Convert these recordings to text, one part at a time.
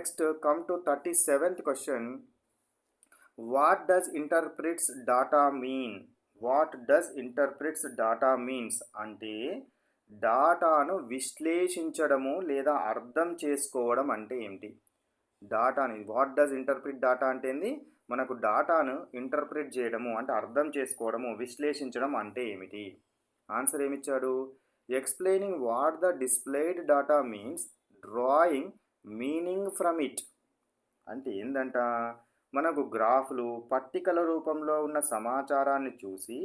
Next come to 37th question. What does interprets data mean? What does interprets data means అంటే డాటాను విశ్లేషించడము లేదా అర్థం చేసుకోవడం అంటే ఏమిటి? డాటాని వాట్ డస్ ఇంటర్ప్రిట్ డాటా అంటే ఏంది? మనకు డాటాను ఇంటర్ప్రిట్ చేయడము అంటే అర్థం చేసుకోవడము, విశ్లేషించడం అంటే ఏమిటి? ఆన్సర్ ఏమిచ్చాడు? Explaining what the displayed data means, drawing meaning from it. అంటే ఏందంట, మనకు గ్రాఫ్లు పట్టికల రూపంలో ఉన్న సమాచారాన్ని చూసి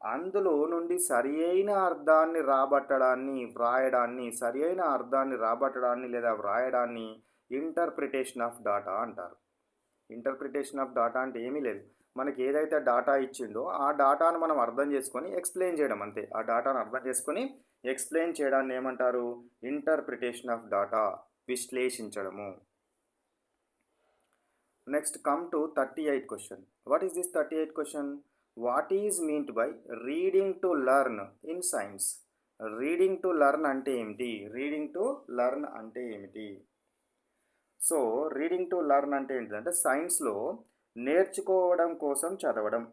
అందులో నుండి సరి అయిన అర్థాన్ని రాబట్టడాన్ని లేదా వ్రాయడాన్ని ఇంటర్ప్రిటేషన్ ఆఫ్ డాటా అంటారు. ఇంటర్ప్రిటేషన్ ఆఫ్ డాటా అంటే ఏమీ లేదు, మనకి ఏదైతే డాటా ఇచ్చిండో ఆ డాటాను మనం అర్థం చేసుకొని ఎక్స్ప్లెయిన్ చేయడం అంతే. ఆ డాటాను అర్థం చేసుకొని ఎక్స్ప్లెయిన్ చేయడాన్ని ఏమంటారు? ఇంటర్ప్రిటేషన్ ఆఫ్ డాటా, విశ్లేషించడము. Next come to 38th question. What is this 38th question? What is meant by reading to learn in science? Reading to learn అంటే ఏమిటి? రీడింగ్ టు లెర్న్ అంటే ఏమిటి? సో రీడింగ్ టు లెర్న్ అంటే ఏంటంటే సైన్స్లో నేర్చుకోవడం కోసం చదవడం.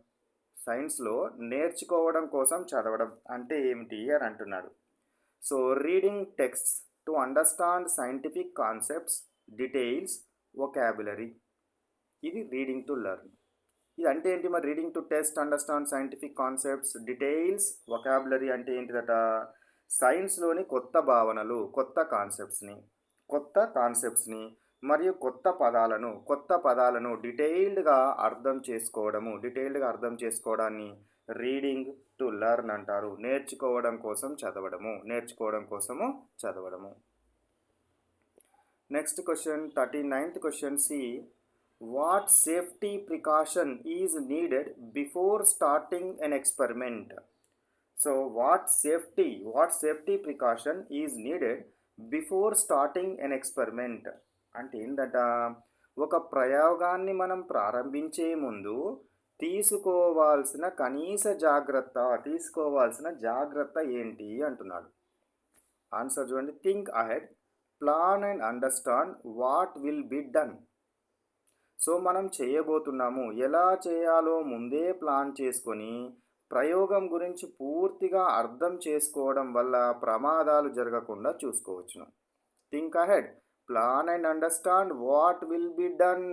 సైన్స్లో నేర్చుకోవడం కోసం చదవడం అంటే ఏమిటి అని అంటున్నాడు. So reading texts to understand scientific concepts, details, vocabulary. ఇది రీడింగ్ టు లెర్న్. ఇది అంటే ఏంటి మరి? Reading to test, understand scientific concepts, details, vocabulary అంటే ఏంటిదట? సైన్స్లోని కొత్త భావనలు, కొత్త కాన్సెప్ట్స్ని మరియు కొత్త పదాలను డీటెయిల్డ్గా అర్థం చేసుకోవడాన్ని రీడింగ్ టు లెర్న్ అంటారు. నేర్చుకోవడం కోసము చదవడము. Next question 39th question. See what safety precaution is needed before starting an experiment? So what safety precaution is needed before starting an experiment అంటే ఏంటంట, ఒక ప్రయోగాన్ని మనం ప్రారంభించే ముందు తీసుకోవాల్సిన జాగ్రత్త ఏంటి అంటున్నాడు. ఆన్సర్ చూడండి. Think ahead, plan and understand what will be done. So మనం చేయబోతున్నాము, ఎలా చేయాలో ముందే ప్లాన్ చేసుకొని ప్రయోగం గురించి పూర్తిగా అర్థం చేసుకోవడం వల్ల ప్రమాదాలు జరగకుండా చూసుకోవచ్చును. Think ahead, plan and understand what will be done.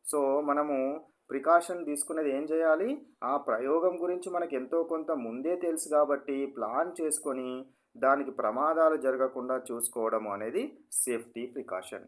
So మనము ప్రికాషన్ తీసుకునేది ఏం చేయాలి? ఆ ప్రయోగం గురించి మనకు ఎంతో కొంత ముందే తెలుసు కాబట్టి ప్లాన్ చేసుకొని దానికి ప్రమాదాలు జరగకుండా చూసుకోవడం అనేది సేఫ్టీ ప్రికాషన్.